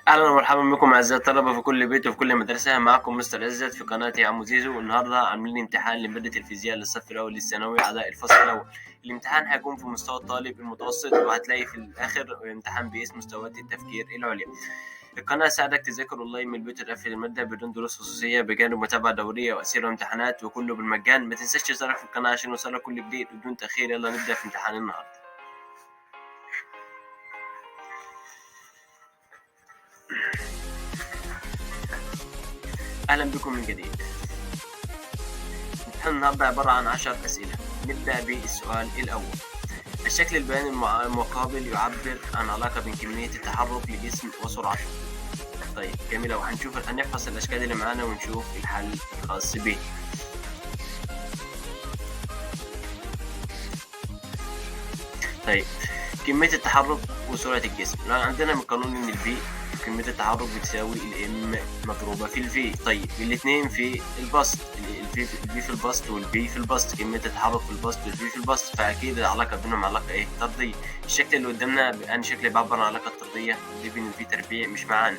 اهلا ومرحبا بكم اعزائي الطلبه في كل بيت وفي كل مدرسه. معكم مستر عزت في قناه يا عمو زيزو. والنهارده عاملين امتحان لماده الفيزياء للصف الاول للثانوي اعضاء الفصل الاول. الامتحان هيكون في مستوى الطالب المتوسط، وهتلاقي في الاخر امتحان بيقيس مستويات التفكير العليا. القناه ساعدك تذاكر اونلاين من البيت وتقفل الماده بدون دروس خصوصيه، بجانب متابعه دوريه واسئله وامتحانات، وكله بالمجان. ما تنساش تشترك في القناه عشان يوصلك كل جديد. بدون تاخير يلا نبدا في امتحان النهارده. اهلا بكم من جديد. امتحان النهارده عباره عن 10 اسئله. نبدا بالسؤال الاول. الشكل البياني المقابل يعبر عن علاقة بين كمية التحرك لجسم وسرعته. طيب جميل أوي. هنفحص الأشكال اللي معانا ونشوف الحل الخاص به. طيب كمية التحرك وسرعة الجسم. لو عندنا من قانون إن الفي كمية التحرك بتساوي الام مضروبة في الفي. طيب الاتنين في البسط، الفي في البسط والبي في البسط، كمية التحرك في البسط والبي في البسط، فأكيد العلاقة بينهم علاقة إيه؟ طردية. الشكل اللي قدامنا أنهي شكل بيعبر عن علاقة طردية؟ دي بين الفي تربيع مش معانا.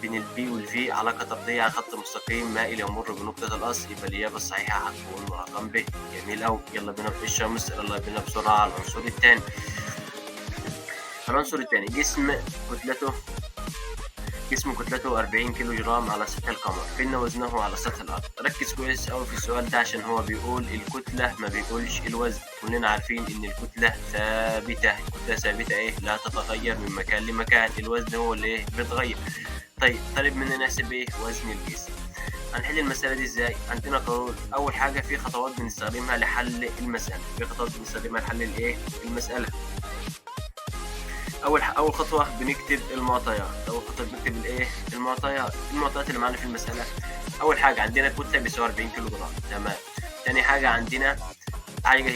بين البي والفي علاقة طردية على خط مستقيم مائل يمر بنقطة الأصل، يبقى الإجابة الصحيحة هتكون رقم ب. جميل أوي. يلا بينا في الشمس، يلا بينا بسرعة على العنصر التاني. العنصر التاني جسم كتلته 40 كيلو جرام على سطح القمر، فإن وزنه على سطح الأرض. ركز كويس أوي في السؤال ده عشان هو بيقول الكتلة ما بيقولش الوزن. كلنا عارفين إن الكتلة ثابتة. الكتلة ثابتة إيه؟ لا تتغير من مكان لمكان. الوزن هو اللي إيه؟ بيتغير. طيب طالب مننا نحسب إيه؟ وزن الجسم. هنحل المسألة دي ازاي؟ عندنا قانون. أول حاجة في خطوات بنستخدمها لحل المسألة. المسألة. أول خطوة بنكتب المعطيات. المعطيات اللي معانا في المسألة. أول حاجة عندنا كتلة بيساوي 40 كيلو جرام، تمام. تاني حاجة عندنا عجلة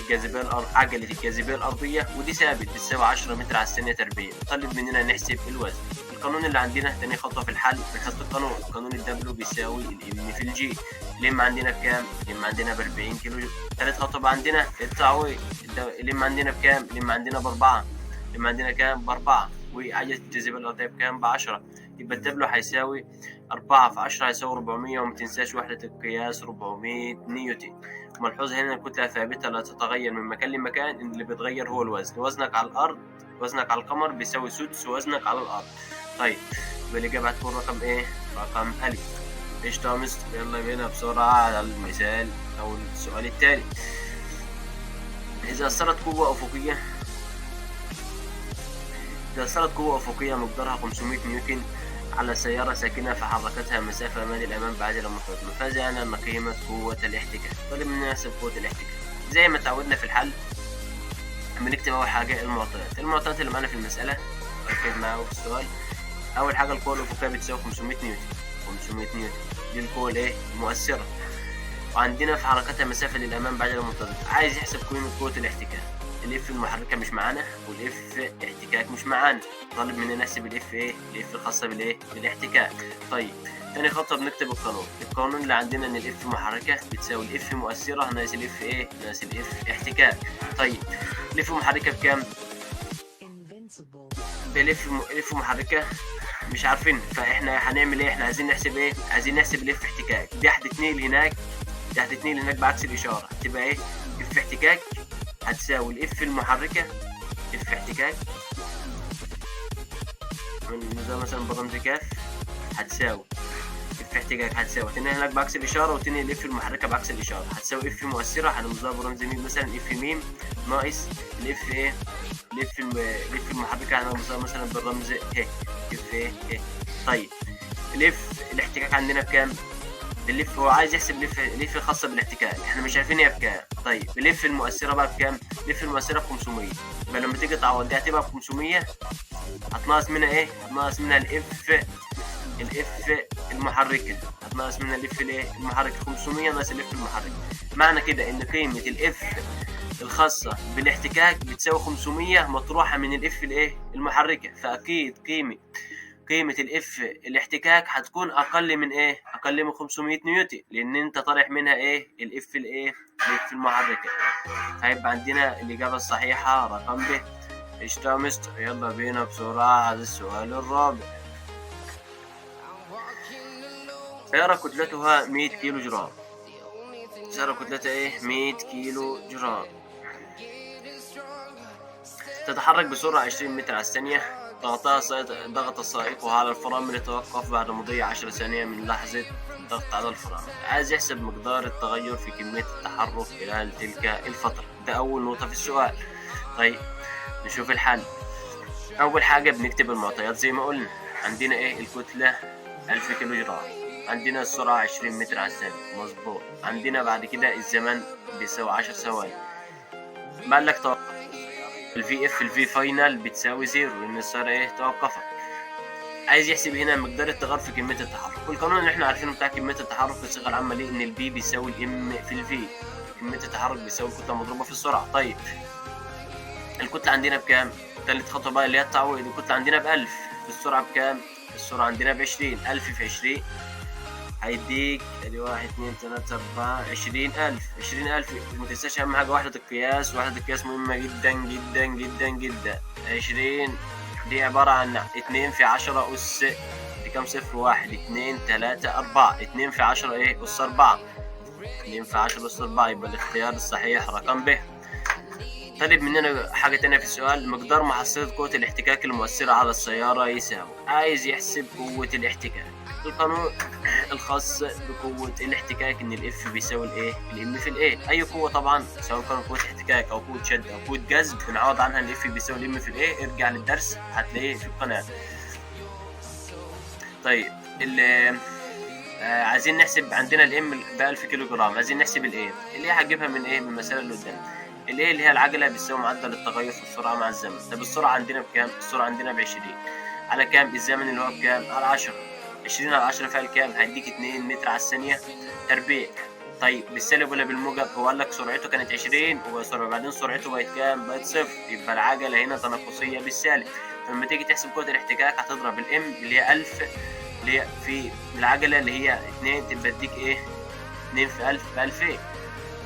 الجاذبية الأرضية، ودي ثابت بتساوي 10 متر على الثانية تربيع. طالب مننا نحسب الوزن. القانون اللي عندنا تاني خطوة في الحل بنحط قانون الدبليو بيساوي الام في الجي. الام عندنا بكام؟ الام عندنا ب 40 كيلو. تالت خطوة بقى عندنا التعويض. الام عندنا بكام؟ الام عندنا بأربعة. الام عندنا كام؟ بأربعة. وعجلة الجاذبية الأرضية بكام؟ ب10. يبقى الدبليو هيساوي 4 في 10 هيساوي 400، ومتنساش وحدة القياس 400 نيوتن. ملحوظ هنا الكتلة ثابتة لا تتغير من مكان لمكان، إن اللي بيتغير هو الوزن. وزنك على القمر بيساوي سدس وزنك على الأرض. طيب يبقى الإجابة هتكون رقم إيه؟ رقم ألف. قشطة يا مستر. يلا بينا بسرعة على المثال أو السؤال التالي. إذا أثرت قوة أفقية مقدارها 500 نيوتن على سيارة ساكنة فحركتها مسافة من الأمام بعجلة منتظمة، فزعنا أن قيمة قوة الاحتكاك. طالب مننا نحسب قوة الاحتكاك. زي ما تعودنا في الحل بنكتب أول حاجة المعطيات اللي معانا في المسألة. ركز معايا في السؤال. أول حاجة القوة الأفقية بتساوي 500 نيوتن. دي القوة المؤثرة، وعندنا في حركتها مسافة للأمام بعجلة منتظمة. عايز يحسب قوة الاحتكاك. الاف المحركة مش معانا، والاف احتكاك مش معانا. طالب مننا نحسب الاف الخاصة بالاحتكاك. طيب تاني خطوة بنكتب القانون اللي عندنا ان الاف محركة بتساوي الاف مؤثرة ناقص الاف احتكاك. طيب الاف محركة بكام؟ الاف محركة مش عارفين، فاحنا هنعمل ايه؟ احنا عايزين نحسب الاف احتكاك. دي هتتنقل هناك بعكس الاشارة، تبقى ايه؟ اف احتكاك هتساوي الاف المحركة اف احتكاك زي مثلا برمز كاف، هتساوي اف احتكاك هتساوي تنقل هناك بعكس الاشارة، وتنقل الاف المحركة بعكس الاشارة، هتساوي اف مؤثرة هنرمزها برمز ميم، مثلا اف ميم ناقص الاف المحركة هنرمزها مثلا بالرمز ه اف طيب الاحتكاك عندنا بكام؟ هو عايز يحسب الاف الخاصة بالاحتكاك، احنا مش عارفين هي بكام. طيب الاف المؤثرة بقى بكام؟ الاف المؤثرة ب 500. يبقى لما تيجي تعوض دي هتبقى ب 500. هتنقص منها ايه؟ هتنقص منها الاف المحركة. هتنقص منها الاف المحركة. 500 ناقص الاف المحركة. معنى كده ان قيمة الاف الخاصة بالاحتكاك بتساوي 500 مطروحة من الاف المحركة، فاكيد قيمة الاف الاحتكاك هتكون اقل من 500 نيوتن، لان انت طالع منها الاف المحركة. هيبقى عندنا الاجابة الصحيحة رقم ب. قشطة يا مستر. يلا بينا بسرعة على السؤال الرابع. سيارة كتلتها 100 كيلو جرام. سيارة كتلتها ايه 100 كيلو جرام. تتحرك بسرعة 20 متر على الثانية. ضغط السائق على الفرامل يتوقف بعد مضي 10 ثانية من لحظة الضغط على الفرامل. عايز يحسب مقدار التغير في كمية التحرك خلال تلك الفترة. ده أول نقطة في السؤال. طيب نشوف الحل. أول حاجة بنكتب المعطيات زي ما قلنا. عندنا إيه الكتلة 1000 كيلو جرام، عندنا السرعة 20 متر على الثانية مظبوط، عندنا بعد كده الزمن بيساوي 10 ثواني. بقول لك توقف الفي اف الفي فاينل بتساوي زيرو لأن السيارة إيه توقفت. عايز يحسب هنا مقدار التغير في كمية التحرك. والقانون اللي احنا عارفينه بتاع كمية التحرك في الصيغة العامة ليه إن البي بيساوي الام في الفي. كمية التحرك بيساوي الكتلة مضروبة في السرعة. طيب الكتلة عندنا بكام؟ تالت خطوة بقى اللي هي التعويض. الكتلة عندنا ب1000، السرعة بكام؟ السرعة عندنا ب20. 1000 في 20 هيديك ادي 1 2 3 4 20000. 20000 متنساش أهم حاجة وحدة القياس. وحدة القياس مهمة جدا جدا جدا جدا. 20 دي عبارة عن 2 في 10 أس دي كام صفر؟ 1 2 3 4. 2 في 10 إيه؟ أس 4. 2 في 10 أس 4 يبقى الاختيار الصحيح رقم ب. طالب مننا حاجة تانية في السؤال. مقدار محصلة قوة الاحتكاك المؤثرة على السيارة يساوي. عايز يحسب قوة الاحتكاك. القانون الخاص بقوة الاحتكاك ان الاف بيساوي الايه الام في الايه. اي قوة طبعا سواء كان قوة احتكاك او قوة شد او قوة جذب بنعوض عنها الاف بيساوي الام في الايه. ارجع للدرس هتلاقيه في القناة. طيب عايزين نحسب. عندنا الام ب 1000 كيلو جرام، عايزين نحسب الايه. اللي هجيبها من ايه من المسألة اللي قدام. الايه اللي هي العجلة بتساوي معدل التغير في السرعة مع الزمن. طب السرعة عندنا بكام؟ السرعة عندنا ب 20 على كام؟ الزمن اللي هو بكام؟ على 10. 20 على 10 فيها كام؟ هيديك 2 متر على الثانية تربيع. طيب بالسالب ولا بالموجب؟ هو قال لك سرعته كانت 20 وبعدين سرعته بقت كام؟ بقت صفر. يبقى العجلة هنا تناقصية بالسالب. فلما تيجي تحسب قوة الاحتكاك هتضرب الام اللي هي 1000 اللي هي في العجلة اللي هي 2 تبقى تديك ايه؟ 2 في 1000 ب 2000.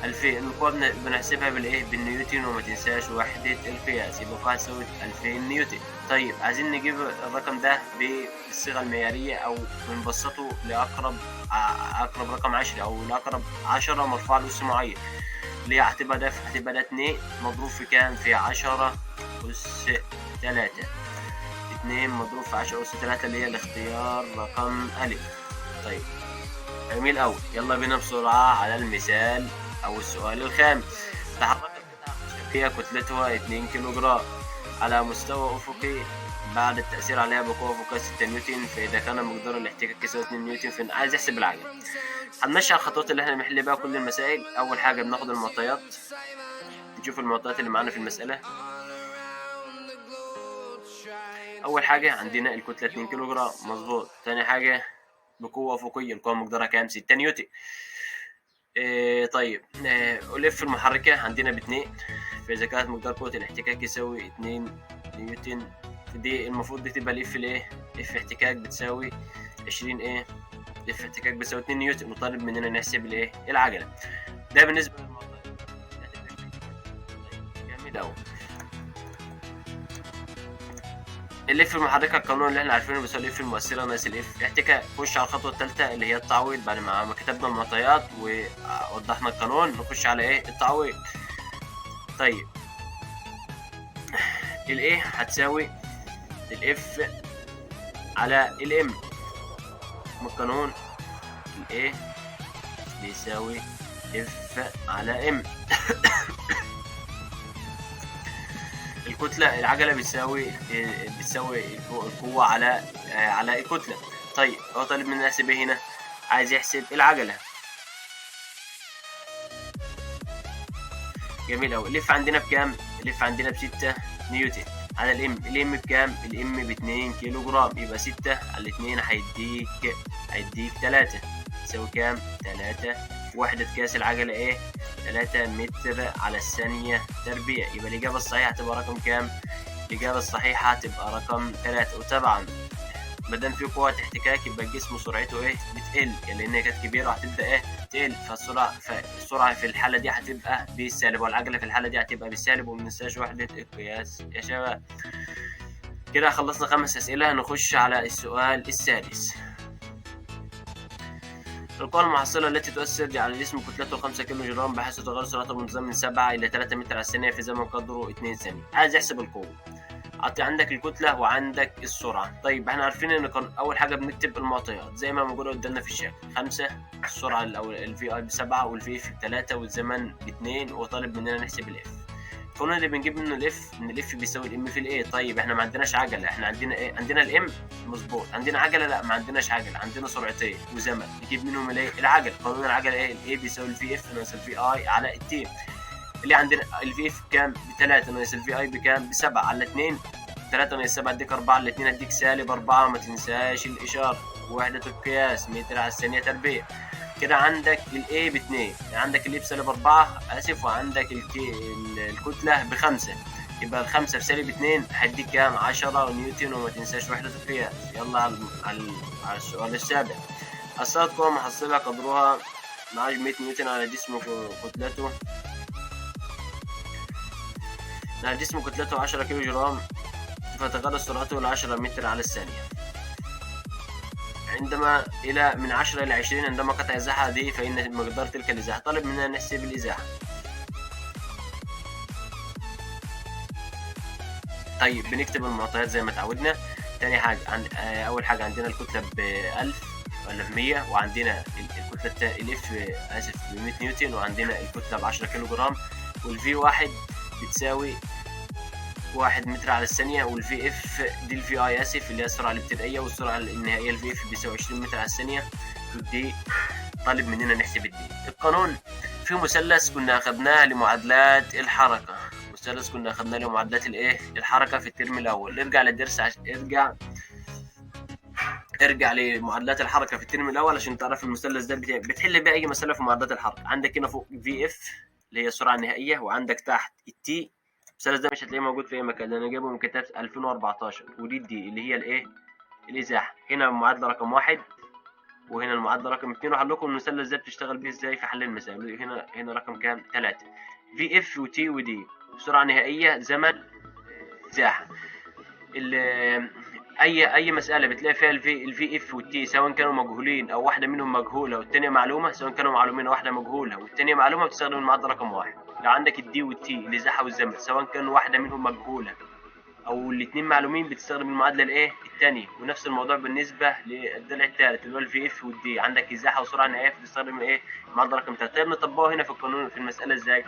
2000 القوة بنحسبها بالايه؟ بالنيوتن. وما تنساش وحدة القياس يبقى القوة هتساوي 2000 نيوتن. طيب عايزين نجيب الرقم ده بالصيغة المعيارية او بنبسطه لأقرب رقم 10 او لأقرب 10 مرفوع لأس معين. اللي هي هتبقى ده 2 مضروب في كام؟ في 10 أس 3. 2 مضروب في 10 أس 3 اللي هي الاختيار رقم أ. طيب جميل أوي. يلا بينا بسرعة على المثال أو السؤال الخامس. تحركت قطعة خشبية كتلتها 2 كيلو جرام على مستوى أفقي بعد التأثير عليها بقوة فوق 6 نيوتن. فإذا كان مقدار الاحتكاك يساوي 2 نيوتن عايز يحسب العجلة. هنمشي على الخطوات اللي احنا بنحل بيها كل المسائل. أول حاجة بناخد المعطيات. نشوف المعطيات اللي معانا في المسألة. أول حاجة عندنا الكتلة 2 كيلو جرام مظبوط. تاني حاجة بقوة أفقية القوة مقدارها كام؟ 6 نيوتن. طيب ألف المحركة عندنا ب2. فإذا كانت مقدار قوة الاحتكاك يساوي 2 نيوتن دي المفروض دي تبقى الاف الايه؟ اف احتكاك بتساوي 20 ايه؟ اف احتكاك بتساوي 2 نيوتن. وطالب مننا نحسب الايه؟ العجلة. ده بالنسبة للمعطيات. جميل أوي. الاف المحركة القانون اللي احنا عارفينه بيساوي الاف المؤثرة ناقص الاف احتكاك. نخش على الخطوة الثالثة اللي هي التعويض. بعد ما كتبنا المعطيات ووضحنا القانون نخش على ايه؟ التعويض. طيب الايه هتساوي الاف على الام. من القانون الايه بيساوي اف على ام. الكتلة العجلة بتساوي القوة على الكتلة. طيب هو طالب مننا نحسب ايه هنا؟ عايز يحسب العجلة. جميل أوي. اللف عندنا بكام؟ اللف عندنا ب6 نيوتن على الام بكام؟ الام ب2 كيلو جرام. يبقى 6 على 2 هيديك 3 تساوي كام؟ 3. وحدة قياس العجلة ايه؟ 3 متر على الثانية تربيع. يبقى الإجابة الصحيحة هتبقى رقم كام؟ الإجابة الصحيحة هتبقى رقم 3. وطبعا مادام في قوة احتكاك يبقى الجسم سرعته ايه؟ بتقل لأن هي كانت كبيرة وهتبدأ ايه؟ تقل. فالسرعة في الحالة دي هتبقى بالسالب والعجلة في الحالة دي هتبقى بالسالب. ومننساش وحدة القياس يا شباب. كده خلصنا 5 أسئلة. نخش على السؤال السادس. القوى المحصلة التي تؤثر على الجسم كتلته 5 كيلو جرام، بحيث تغير سرعته بانتظام من 7 إلى 3 متر على الثانية في زمن قدره 2 ثانية. عايز يحسب القوة، عندك الكتلة وعندك السرعة. طيب احنا عارفين ان أول حاجة بنكتب المعطيات زي ما موجودة قدامنا في الشكل. 5، السرعة الفي اي ب7 والفي اف ب3 والزمن ب2، وطالب مننا نحسب الاف. القانون اللي بنجيب منه الاف ان الاف بيساوي الام في الاي. طيب احنا ما عندناش عجلة، احنا عندنا ايه؟ عندنا الام. مظبوط. عندنا عجلة؟ لا، ما عندناش عجلة، عندنا سرعتين وزمن. نجيب منهم الايه؟ العجلة. قانون العجلة ايه؟ الاي بيساوي الفي اف ناقص الفي اي على التي. اللي عندنا الفي اف بكام؟ ب3 ناقص الفي اي بكام؟ ب7 على 2. 3 ناقص 7 اديك 4 على 2 اديك -4. ما تنساش الاشاره. وحده القياس متر على الثانيه تربيع. كده عندك الاي ب2، عندك الاي ب-4 اسف، وعندك الكتله ب5. يبقى ال5 في -2 هيديك كام؟ 10 نيوتن. وما تنساش وحده القياس. يلا على السؤال السابع. أثرت قوة محصلة قدرها 100 نيوتن على جسم كتلته الجسم كتلته 10 كيلو جرام، فتغير سرعته إلى 10 متر على الثانية عندما من 10 إلى 20 عندما قطع الإزاحة دي، فإن مقدار تلك الإزاحة. طالب مننا نحسب الإزاحة. طيب بنكتب المعطيات زي ما تعودنا. تاني حاجة أول حاجة عندنا الكتلة ب1000 ولا ب100، وعندنا الكتلة الإف ب100 نيوتن، وعندنا الكتلة ب10 كيلو جرام، والفي واحد بتساوي 1 متر على الثانية، والفي اف دي الفي اي اسف اللي هي السرعة الابتدائية، والسرعة النهائية الفي اف بيساوي 20 متر على الثانية. والدي طالب مننا نحسب الدي. القانون في مثلث كنا اخدناه لمعادلات الحركة. الحركة في الترم الاول. ارجع للدرس ارجع لمعادلات الحركة في الترم الاول عشان تعرف المثلث ده بتحل بيه اي مسألة في معادلات الحركة. عندك هنا فوق في اف اللي هي السرعة النهائية، وعندك تحت التي. المثلث ده مش هتلاقيه موجود في اي مكان، انا جايبه من كتاب 2014. ودي الدي اللي هي الايه؟ الازاحه. هنا المعادله رقم 1 وهنا المعادله رقم 2. وهقول لكم المثلث ده بتشتغل بيه ازاي في حل المسائل. هنا رقم كام؟ 3. في اف وتي ودي سرعه نهائيه، زمن، ازاحه. اي مساله بتلاقي فيها الفي اف والتي سواء كانوا مجهولين او واحده منهم مجهوله والثانيه معلومه، سواء كانوا معلومين او واحده مجهوله والثانيه معلومه، بتستخدم المعادله رقم 1. لو عندك الدي والتي الازاحه والزمن سواء كانوا واحده منهم مجهوله او الاثنين معلومين، بتستخدم المعادله الايه؟ الثانيه. ونفس الموضوع بالنسبه للضلع الثالث اللي هو الفي اف والدي. عندك ازاحه وسرعه نهائيه، بتستخدم الايه؟ المعادله رقم 3. طيب نطبقه هنا في القانون في المساله ازاي؟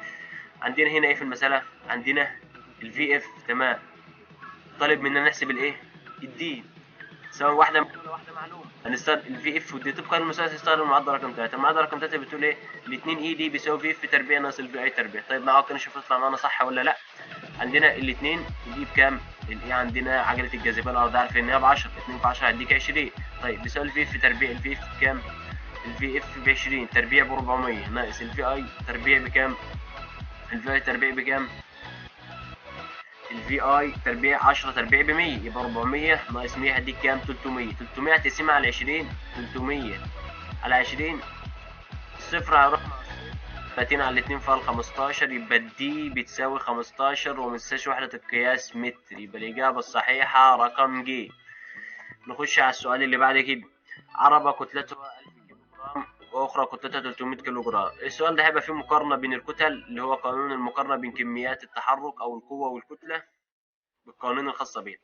عندنا هنا ايه في المساله؟ عندنا الفي اف. تمام. طالب مننا نحسب الايه؟ الدي سواء واحده مجهوله واحده معلومه. هنستخدم الفي اف والدي طبقا للمثلث. هنستخدم المعادله رقم 3. المعادله رقم 3 بتقول ايه؟ الاثنين اي دي بيساوي في اف تربيع ناقص الفي اي تربيع. طيب نقعد كده نشوف يطلع معانا صح ولا لا. عندنا الاثنين دي بكام؟ الايه عندنا عجله الجاذبيه الارضيه عارف ان هي ب 10. 2 في 10 هيديك 20. طيب بيساوي الفي اف تربيع. الفي اف بكام؟ الفي اف ب 20 تربيع ب 400 ناقص الفي اي تربيع بكام؟ الفي اي تربيع بكام؟ الفي اي تربيع 10 تربيع ب 100 يبقى 400 ناقص 100 هديك كام؟ 300. 300 هتقسمها على 20. 300 على 20 الصفر هيروح مع 30 على 2 فال 15. يبقى دي بتساوي 15. ومتنساش وحدة القياس متر. يبقى الإجابة الصحيحة رقم ج. نخش على السؤال اللي بعد كده. عربة كتلتها 1000 كيلو جرام وأخرى كتلتها 300 كيلو جرام. السؤال ده هيبقى فيه مقارنة بين الكتل اللي هو قانون المقارنة بين كميات التحرك أو القوة والكتلة بالقوانين الخاصة بيه.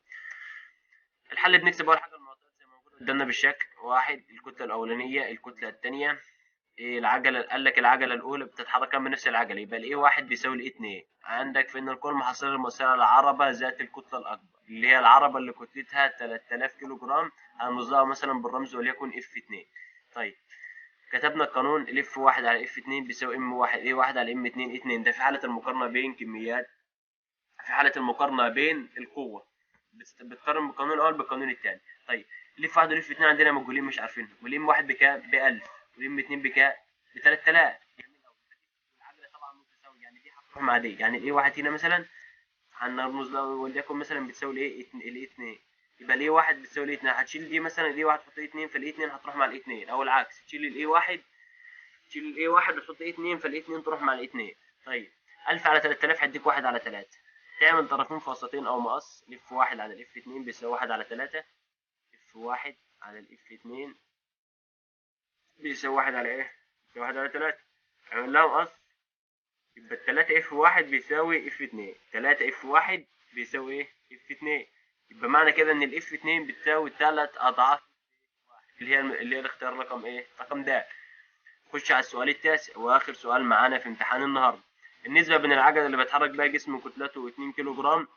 الحل بنكتب أول حاجة المعطيات زي ما موجودة قدامنا بالشكل. 1 الكتلة الأولانية، الكتلة الثانية، العجلة. قال لك العجلة الأولى بتتحرك بنفس العجلة، يبقى الإيه 1 بيساوي الإيه 2. عندك في إن القوة المحصلة المؤثرة على العربة ذات الكتلة الأكبر اللي هي العربة اللي كتلتها 3000 كيلو جرام، هنرمز لها مثلا بالرمز وليكن اف 2. طيب كتبنا القانون الاف 1 على اف 2 بيساوي ام 1 ايه 1 على ام 2 2. ده في حالة المقارنة بين كميات، في حالة المقارنة بين القوة بتقارن بالقانون الأول بالقانون الثاني. طيب الاف 1 والاف 2 عندنا مجهولين مش عارفينهم. والام 1 بكام؟ ب 1000. والام 2 بكام؟ ب 3000. العجله طبعا متساويه، يعني دي هتروح مع دي. يعني الايه 1 هنا مثلا هنرمز له وليكن مثلا بتساوي الايه 2. يبقى الايه 1 بتساوي الايه 2. هتشيل دي مثلا الايه 1 تحط ايه 2، فالايه 2 هتروح مع الايه 2. او العكس تشيل الايه 1 وتحط ايه 2، فالايه 2 تروح مع الايه 2. طيب 1000 على 3000 هيديك 1 على 3. تعمل طرفين في وسطين او مقص. الاف 1 على الاف 2 بيساوي 1 على 3. اف 1 على الاف 2 بيساوي واحد على ايه؟ بيساوي واحد على تلاتة. اعمل لهم قص. يبقى التلاتة اف واحد بيساوي اف اتنين، تلاتة اف واحد بيساوي ايه؟ اف اتنين. يبقى معنى كده ان الاف اتنين بتساوي تلات اضعاف اللي هي الاختيار رقم ايه؟ رقم د. خش على السؤال التاسع واخر سؤال معانا في امتحان النهارده. النسبة بين العجلة اللي بيتحرك بها جسم كتلته 2 كيلو جرام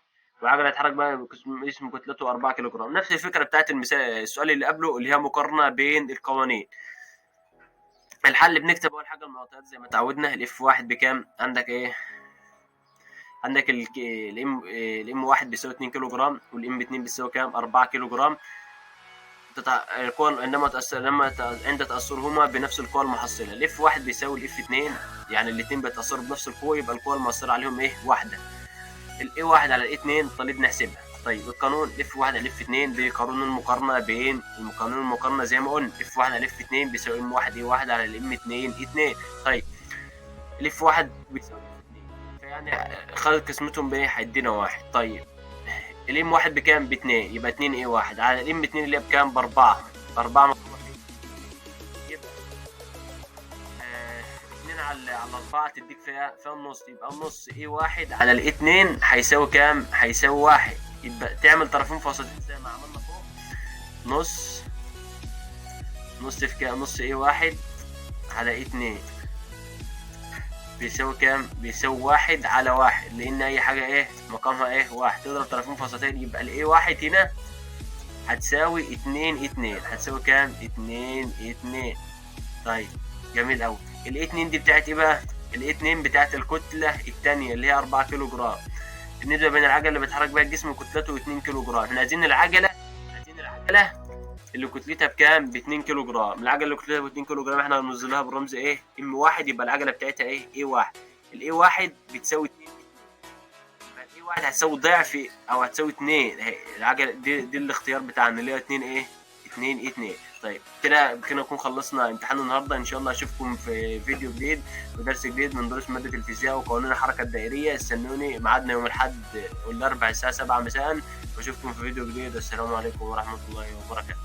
وعجلة يتحرك بها جسم كتلته 4 كيلو جرام. نفس الفكرة بتاعت السؤال اللي قبله اللي هي مقارنة بين القوانين. الحل بنكتب اول حاجة المعطيات زي ما تعودنا. الاف واحد بكام؟ عندك ايه؟ عندك الام واحد بيساوي 2 كيلو جرام والام 2 بيساوي كام؟ 4 كيلو جرام. القوى عند تأثرهما بنفس القوى المحصلة. الاف واحد بيساوي الاف 2، يعني الاتنين بيتأثروا بنفس القوة، يبقى القوة المؤثرة عليهم ايه؟ واحدة. الاي واحد على الاي 2 طالب نحسبها. طيب القانون اف واحد على اف 2 بقانون المقارنة بين قانون المقارنة زي ما قلنا اف واحد على اف 2 بيساوي ام واحد اي واحد على الام 2 اي 2. طيب الاف واحد بيساوي اف 2 فيعني خد قسمتهم بايه؟ هيدينا واحد. طيب الام واحد بكام؟ باتنين، يبقى 2 اي واحد على الام 2 اللي هي بكام؟ باربعة. اربعة مضروبة في يبقى 2 على 4 تديك فيها النص، يبقى النص اي واحد على الاي 2 هيساوي كام؟ هيساوي واحد. يبقى تعمل طرفين فاصلتين زي ما عملنا فوق. نص في كام؟ نص اي واحد على اي 2 بيساوي كام؟ بيساوي واحد على واحد، لان اي حاجة ايه مقامها ايه؟ واحد. تضرب طرفين فاصلتين يبقى الاي واحد هنا هتساوي 2 2. هتساوي كام؟ 2 2. طيب جميل قوي. الاي 2 دي بتاعت ايه بقى؟ الاي 2 بتاعت الكتله الثانيه اللي هي 4 كيلو جرام. النسبه بين العجله اللي بيتحرك بها الجسم كتلته 2 كيلو جرام. احنا عايزين العجله اللي كتلتها بكام؟ ب 2 كيلو جرام. العجله اللي كتلتها ب 2 كيلو جرام احنا هننزلها بالرمز ايه؟ ام واحد. يبقى العجله بتاعتها ايه؟ اي واحد. الاي واحد بتساوي 2. اي واحد هتساوي ضعف او هتساوي 2. العجله دي الاختيار بتاعنا اللي هي 2 ايه؟ 2 2. طيب كده نكون خلصنا امتحان النهارده. ان شاء الله اشوفكم في فيديو جديد ودرس جديد من دروس ماده الفيزياء وقوانين الحركه الدائريه. استنوني، ميعادنا يوم الاحد والاربعاء الساعه 7 مساء، واشوفكم في فيديو جديد. السلام عليكم ورحمه الله وبركاته.